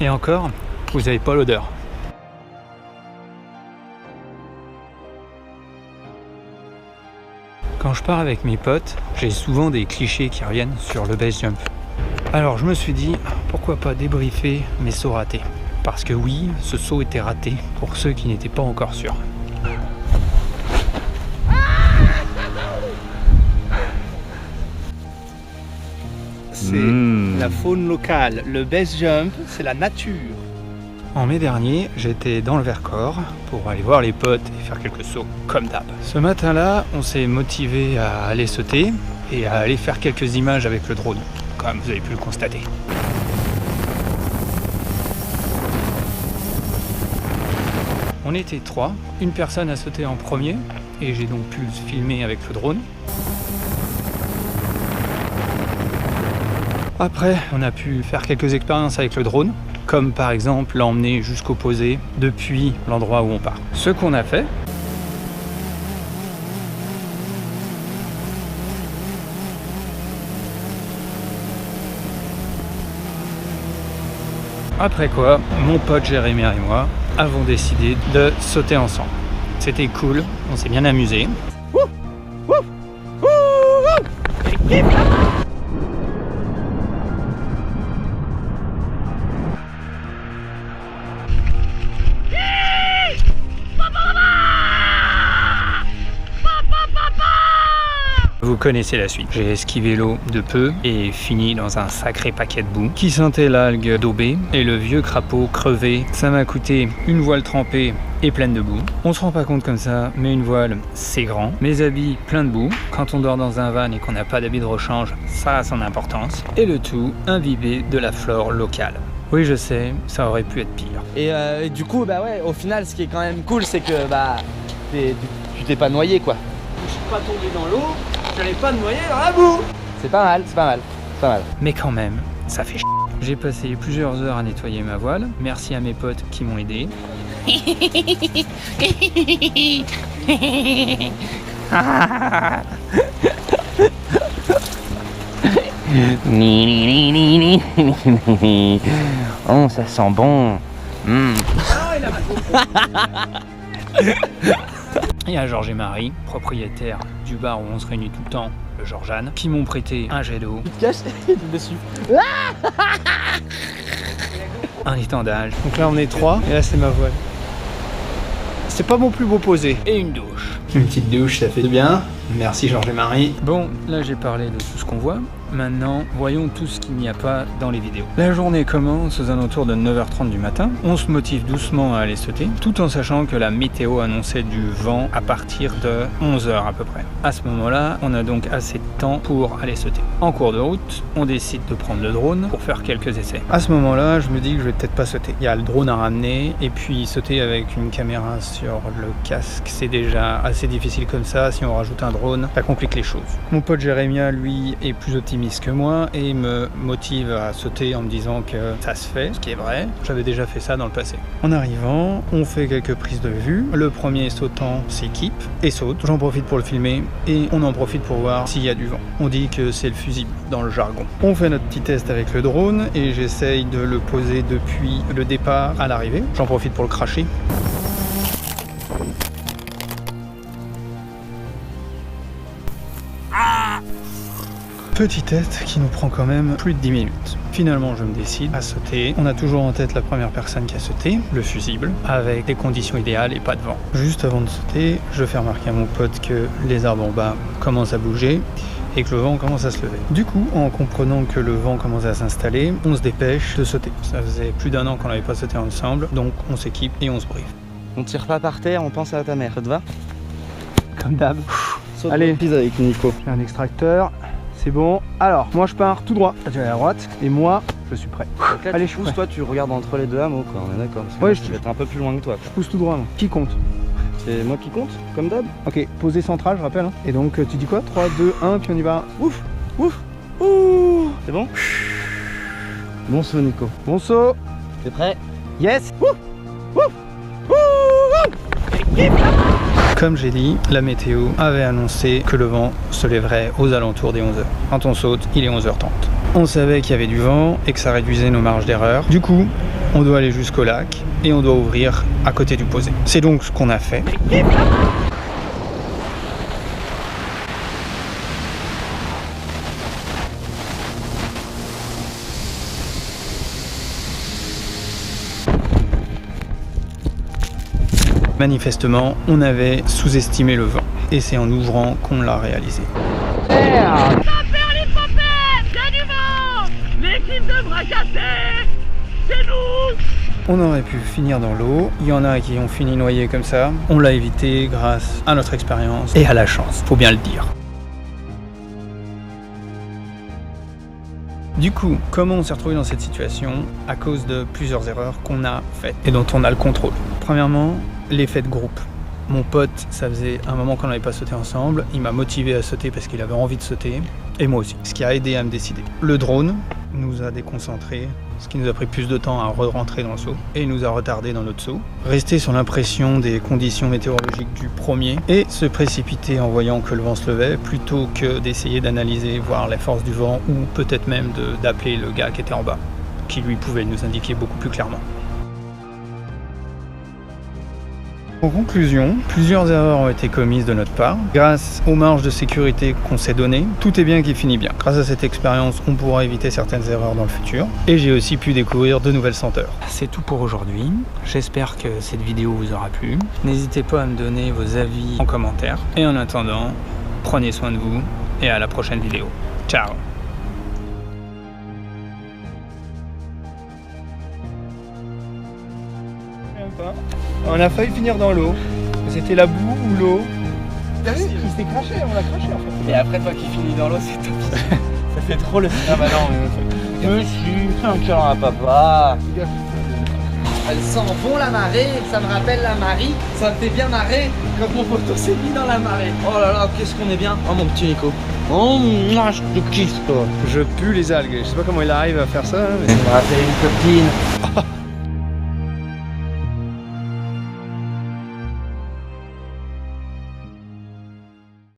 Et encore, vous n'avez pas l'odeur. Quand je pars avec mes potes, j'ai souvent des clichés qui reviennent sur le base jump. Alors je me suis dit, pourquoi pas débriefer mes sauts ratés. Parce que oui, ce saut était raté pour ceux qui n'étaient pas encore sûrs. C'est la faune locale. Le base jump, c'est la nature. En mai dernier, j'étais dans le Vercors pour aller voir les potes et faire quelques sauts comme d'hab. Ce matin-là, on s'est motivé à aller sauter et à aller faire quelques images avec le drone, comme vous avez pu le constater. On était 3, une personne a sauté en premier et j'ai donc pu le filmer avec le drone. Après, on a pu faire quelques expériences avec le drone, comme par exemple l'emmener jusqu'au posé depuis l'endroit où on part. Ce qu'on a fait, après quoi, mon pote Jérémy et moi avons décidé de sauter ensemble. C'était cool, on s'est bien amusé. Vous connaissez la suite. J'ai esquivé l'eau de peu et fini dans un sacré paquet de boue qui sentait l'algue daubée et le vieux crapaud crevé. Ça m'a coûté une voile trempée et pleine de boue. On se rend pas compte comme ça, mais une voile c'est grand. Mes habits plein de boue. Quand on dort dans un van et qu'on n'a pas d'habits de rechange, ça a son importance. Et le tout imbibé de la flore locale. Oui, je sais, ça aurait pu être pire. Et du coup, bah ouais, au final, ce qui est quand même cool, c'est que bah tu t'es pas noyé quoi. Je suis pas tombé dans l'eau, j'allais pas me noyer dans la boue. C'est pas mal, c'est pas mal, c'est pas mal. Mais quand même, ça fait J'ai passé plusieurs heures à nettoyer ma voile. Merci à mes potes qui m'ont aidé. Oh, ça sent bon. Et à Georges et Marie, propriétaires du bar où on se réunit tout le temps, le Georgeanne, qui m'ont prêté un jet d'eau, Tu te caches dessus. un étendage Donc là on est 3 et là c'est ma voile. C'est pas mon plus beau posé. et une douche. Une petite douche, ça fait du bien. Merci Georges et Marie. Bon, là j'ai parlé de tout ce qu'on voit. Maintenant, voyons tout ce qu'il n'y a pas dans les vidéos. La journée commence aux alentours de 9h30 du matin. On se motive doucement à aller sauter, tout en sachant que la météo annonçait du vent à partir de 11h à peu près. À ce moment-là, on a donc assez de temps pour aller sauter. En cours de route, on décide de prendre le drone pour faire quelques essais. À ce moment-là, je me dis que je vais peut-être pas sauter. Il y a le drone à ramener, et puis sauter avec une caméra sur le casque, c'est déjà assez difficile comme ça. Si on rajoute un drone, ça complique les choses. Mon pote Jérémia, lui, est plus optimiste que moi et me motive à sauter en me disant que ça se fait, ce qui est vrai. J'avais déjà fait ça dans le passé. En arrivant, on fait quelques prises de vue. Le premier sautant s'équipe et saute. J'en profite pour le filmer et on en profite pour voir s'il y a du vent. On dit que c'est le fusible dans le jargon. On fait notre petit test avec le drone et j'essaye de le poser depuis le départ à l'arrivée. J'en profite pour le cracher. Petit test qui nous prend quand même plus de 10 minutes. Finalement, je me décide à sauter. On a toujours en tête la première personne qui a sauté, le fusible, avec des conditions idéales et pas de vent. Juste avant de sauter, je fais remarquer à mon pote que les arbres en bas commencent à bouger et que le vent commence à se lever. Du coup, en comprenant que le vent commence à s'installer, on se dépêche de sauter. Ça faisait plus d'1 an qu'on n'avait pas sauté ensemble, donc on s'équipe et on se briefe. On tire pas par terre, on pense à ta mère, ça te va? Comme d'hab. Allez, pise avec Nico. J'ai un extracteur. C'est bon. Alors, moi je pars tout droit. Tu vas à la droite. Et moi, je suis prêt. Donc là, Allez, tu je pousses, suis prêt. toi, tu regardes entre les deux hameaux, quoi. On est d'accord. Parce que Ouais, moi, je vais être un peu plus loin que toi. Je pousse tout droit. Moi. Qui compte? C'est moi qui compte, comme d'hab. Ok, posé central, je rappelle. Hein. Et donc, tu dis quoi? 3, 2, 1, puis on y va. Ouf, ouf, ouh. C'est bon? Bon saut, Nico. Bon saut. T'es prêt? Yes. Ouf, ouf, ouh, ouh. Comme j'ai dit, la météo avait annoncé que le vent se lèverait aux alentours des 11h. Quand on saute, il est 11h30. On savait qu'il y avait du vent et que ça réduisait nos marges d'erreur. Du coup, on doit aller jusqu'au lac et on doit ouvrir à côté du posé. C'est donc ce qu'on a fait. Manifestement, on avait sous-estimé le vent et c'est en ouvrant qu'on l'a réalisé. Merde. Les popettes, il y a du vent. L'équipe de bras cassés, c'est nous. On aurait pu finir dans l'eau, il y en a qui ont fini noyés comme ça. On l'a évité grâce à notre expérience et à la chance, faut bien le dire. Du coup, comment on s'est retrouvé dans cette situation? À cause de plusieurs erreurs qu'on a faites et dont on a le contrôle. Premièrement, l'effet de groupe. Mon pote, ça faisait un moment qu'on n'avait pas sauté ensemble, il m'a motivé à sauter parce qu'il avait envie de sauter, et moi aussi, ce qui a aidé à me décider. Le drone nous a déconcentrés, ce qui nous a pris plus de temps à re-rentrer dans le saut, et nous a retardé dans notre saut. Rester sur l'impression des conditions météorologiques du premier, et se précipiter en voyant que le vent se levait, plutôt que d'essayer d'analyser, voir la force du vent, ou peut-être même d'appeler le gars qui était en bas, qui lui pouvait nous indiquer beaucoup plus clairement. En conclusion, plusieurs erreurs ont été commises de notre part. Grâce aux marges de sécurité qu'on s'est données, tout est bien qui finit bien. Grâce à cette expérience, on pourra éviter certaines erreurs dans le futur. Et j'ai aussi pu découvrir de nouvelles senteurs. C'est tout pour aujourd'hui. J'espère que cette vidéo vous aura plu. N'hésitez pas à me donner vos avis en commentaire. Et en attendant, prenez soin de vous et à la prochaine vidéo. Ciao! On a failli finir dans l'eau. C'était la boue ou l'eau. Il s'est craché, on l'a craché en fait. Et après, toi qui finis dans l'eau, c'est top. Ça fait trop le. Ah bah non, Monsieur, fais un câlin à papa. Elle sent bon la marée, ça me rappelle la Marie. Ça me fait bien marrer quand mon poteau s'est mis dans la marée. Oh là là, qu'est-ce qu'on est bien. Oh mon petit Nico. Oh, moi je te kiffe toi. Je pue les algues. Je sais pas comment il arrive à faire ça. Ça me rappelle une copine.